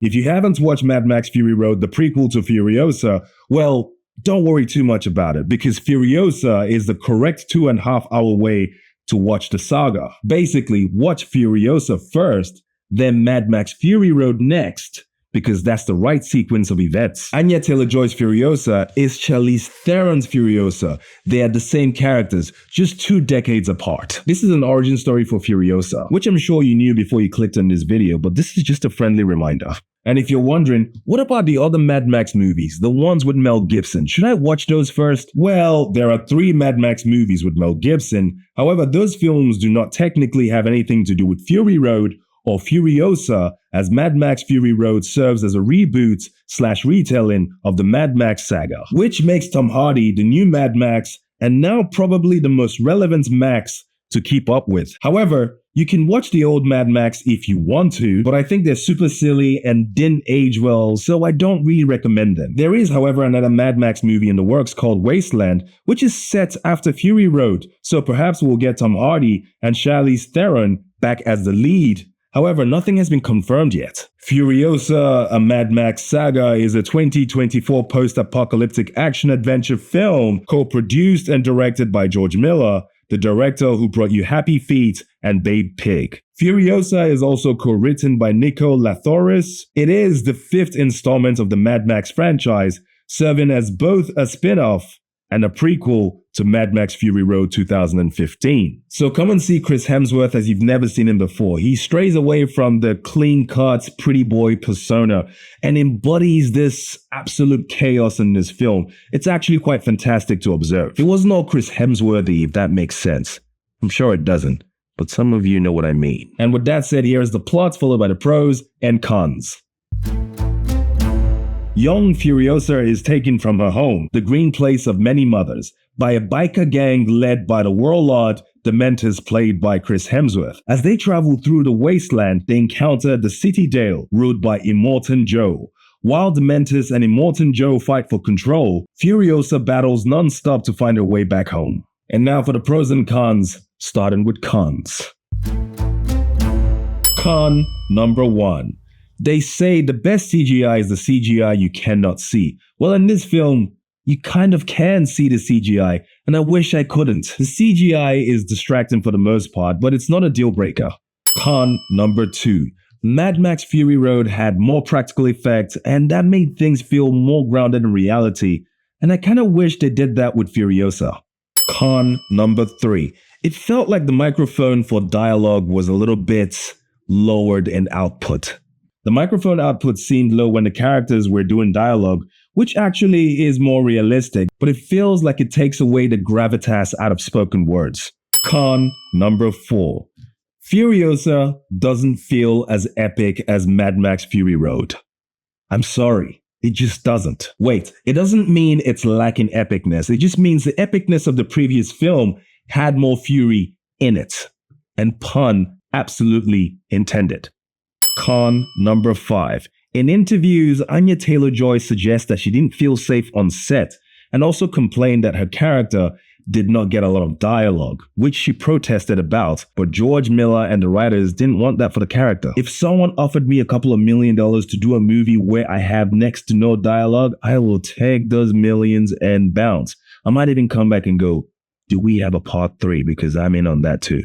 If you haven't watched Mad Max Fury Road, the prequel to Furiosa, well, don't worry too much about it because Furiosa is the correct 2.5 hour way to watch the saga. Basically, watch Furiosa first, then Mad Max Fury Road next, because that's the right sequence of events. Anya Taylor-Joy's Furiosa is Charlize Theron's Furiosa. They are the same characters, just 2 decades apart. This is an origin story for Furiosa, which I'm sure you knew before you clicked on this video, but this is just a friendly reminder. And if you're wondering, what about the other Mad Max movies, the ones with Mel Gibson? Should I watch those first? Well, there are 3 Mad Max movies with Mel Gibson. However, those films do not technically have anything to do with Fury Road or Furiosa, as Mad Max Fury Road serves as a reboot/retelling of the Mad Max saga, which makes Tom Hardy the new Mad Max and now probably the most relevant Max to keep up with. However, you can watch the old Mad Max if you want to, but I think they're super silly and didn't age well, so I don't really recommend them. There is, however, another Mad Max movie in the works called Wasteland, which is set after Fury Road, so perhaps we'll get Tom Hardy and Charlize Theron back as the lead. However, nothing has been confirmed yet. Furiosa, a Mad Max Saga, is a 2024 post-apocalyptic action-adventure film co-produced and directed by George Miller, the director who brought you Happy Feet and Babe Pig. Furiosa is also co-written by Nico Lathoris. It is the 5th installment of the Mad Max franchise, serving as both a spin-off and a prequel to Mad Max Fury Road 2015. So come and see Chris Hemsworth as you've never seen him before. He strays away from the clean-cut pretty boy persona and embodies this absolute chaos in this film. It's actually quite fantastic to observe. It wasn't all Chris Hemsworthy, if that makes sense. I'm sure it doesn't, but some of you know what I mean. And with that said, here is the plot followed by the pros and cons. Young Furiosa is taken from her home, the green place of many mothers, by a biker gang led by the warlord Dementus, played by Chris Hemsworth. As they travel through the wasteland, they encounter the City Dale, ruled by Immortan Joe. While Dementus and Immortan Joe fight for control, Furiosa battles non-stop to find her way back home. And now for the pros and cons, starting with cons. Con number 1. They say the best CGI is the CGI you cannot see. Well, in this film, you kind of can see the CGI, and I wish I couldn't. The CGI is distracting for the most part, but it's not a deal breaker. Con number 2. Mad Max Fury Road had more practical effects, and that made things feel more grounded in reality, and I kind of wish they did that with Furiosa. Con number 3. It felt like the microphone for dialogue was a little bit lowered in output. The microphone output seemed low when the characters were doing dialogue, which actually is more realistic, but it feels like it takes away the gravitas out of spoken words. Con number 4. Furiosa doesn't feel as epic as Mad Max Fury Road. I'm sorry, it just doesn't. Wait, it doesn't mean it's lacking epicness, it just means the epicness of the previous film had more fury in it. And pun absolutely intended. Con number 5. In interviews, Anya Taylor-Joy suggests that she didn't feel safe on set and also complained that her character did not get a lot of dialogue, which she protested about, but George Miller and the writers didn't want that for the character. If someone offered me a couple of $1 million to do a movie where I have next to no dialogue, I will take those millions and bounce. I might even come back and go, do we have a part 3? Because I'm in on that too.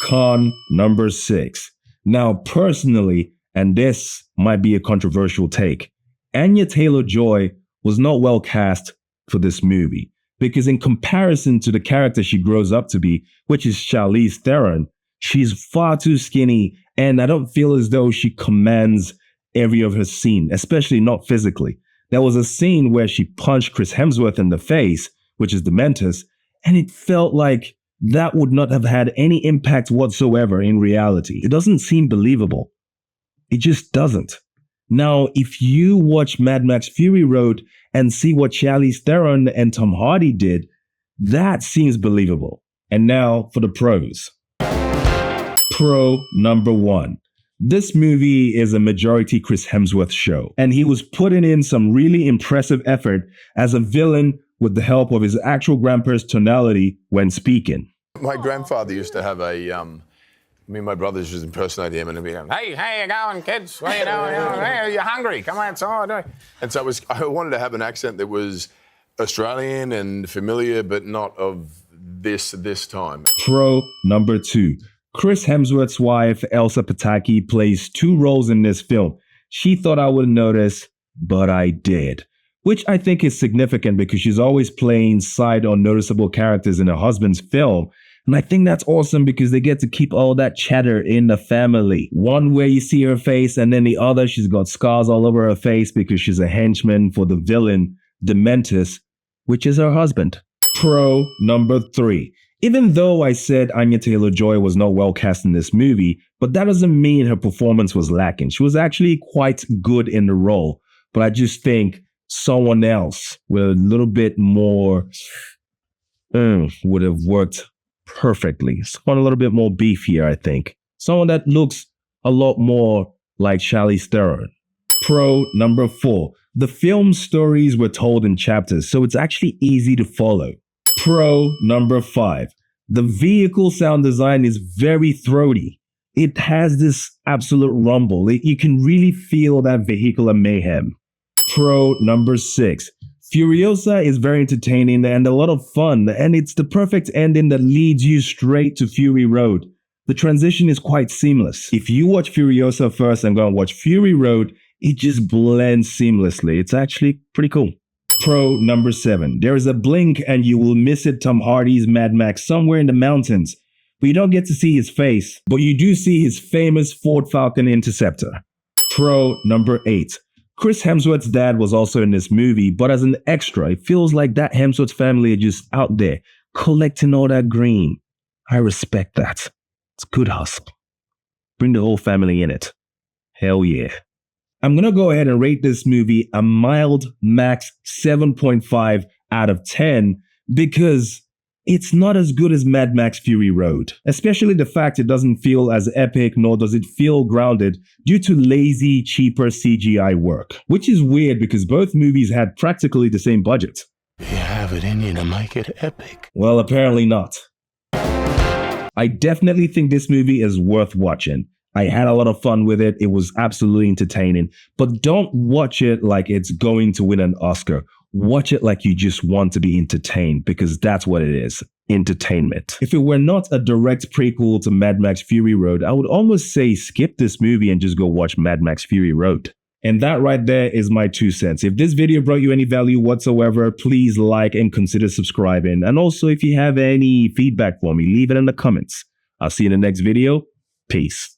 Con number 6. Now, personally, and this might be a controversial take, Anya Taylor-Joy was not well cast for this movie because in comparison to the character she grows up to be, which is Charlize Theron, she's far too skinny and I don't feel as though she commands every of her scene, especially not physically. There was a scene where she punched Chris Hemsworth in the face, which is Dementus, and it felt like that would not have had any impact whatsoever in reality. It doesn't seem believable. It just doesn't. Now, if you watch Mad Max Fury Road and see what Charlize Theron and Tom Hardy did, that seems believable. And now for the pros. Pro number 1. This movie is a majority Chris Hemsworth show, and he was putting in some really impressive effort as a villain with the help of his actual grandpa's tonality when speaking. My grandfather used to have a Me and my brothers just impersonate him and be going, hey, how you going, kids? What are you doing? Hey, are you hungry? Come outside. And so I wanted to have an accent that was Australian and familiar, but not of this time. Pro number 2. Chris Hemsworth's wife, Elsa Pataki, plays 2 roles in this film. She thought I wouldn't notice, but I did. Which I think is significant because she's always playing side or noticeable characters in her husband's film. And I think that's awesome because they get to keep all that chatter in the family. One where you see her face, and then the other, she's got scars all over her face because she's a henchman for the villain, Dementus, which is her husband. Pro number 3. Even though I said Anya Taylor-Joy was not well cast in this movie, but that doesn't mean her performance was lacking. She was actually quite good in the role, but I just think someone else with a little bit more would have worked perfectly. Someone a little bit more beefier, I think. Someone that looks a lot more like Charlize Theron. Pro number 4. The film's stories were told in chapters, so it's actually easy to follow. Pro number 5. The vehicle sound design is very throaty. It has this absolute rumble. You can really feel that vehicular mayhem. Pro number 6. Furiosa is very entertaining and a lot of fun, and it's the perfect ending that leads you straight to Fury Road. The transition is quite seamless. If you watch Furiosa first and go and watch Fury Road, it just blends seamlessly. It's actually pretty cool. Pro number 7. There is a blink and you will miss it Tom Hardy's Mad Max somewhere in the mountains. But you don't get to see his face, but you do see his famous Ford Falcon Interceptor. Pro number 8. Chris Hemsworth's dad was also in this movie, but as an extra, it feels like that Hemsworth family are just out there collecting all that green. I respect that. It's good hustle. Bring the whole family in it. Hell yeah. I'm gonna go ahead and rate this movie a mild max 7.5 out of 10 because it's not as good as Mad Max Fury Road, especially the fact it doesn't feel as epic nor does it feel grounded due to lazy, cheaper CGI work. Which is weird because both movies had practically the same budget. You have it in you to make it epic. Well, apparently not. I definitely think this movie is worth watching. I had a lot of fun with it. It was absolutely entertaining. But don't watch it like it's going to win an Oscar. Watch it like you just want to be entertained because that's what it is. Entertainment. If it were not a direct prequel to Mad Max Fury Road, I would almost say skip this movie and just go watch Mad Max Fury Road. And that right there is my 2 cents. If this video brought you any value whatsoever, please like and consider subscribing. And also if you have any feedback for me, leave it in the comments. I'll see you in the next video. Peace.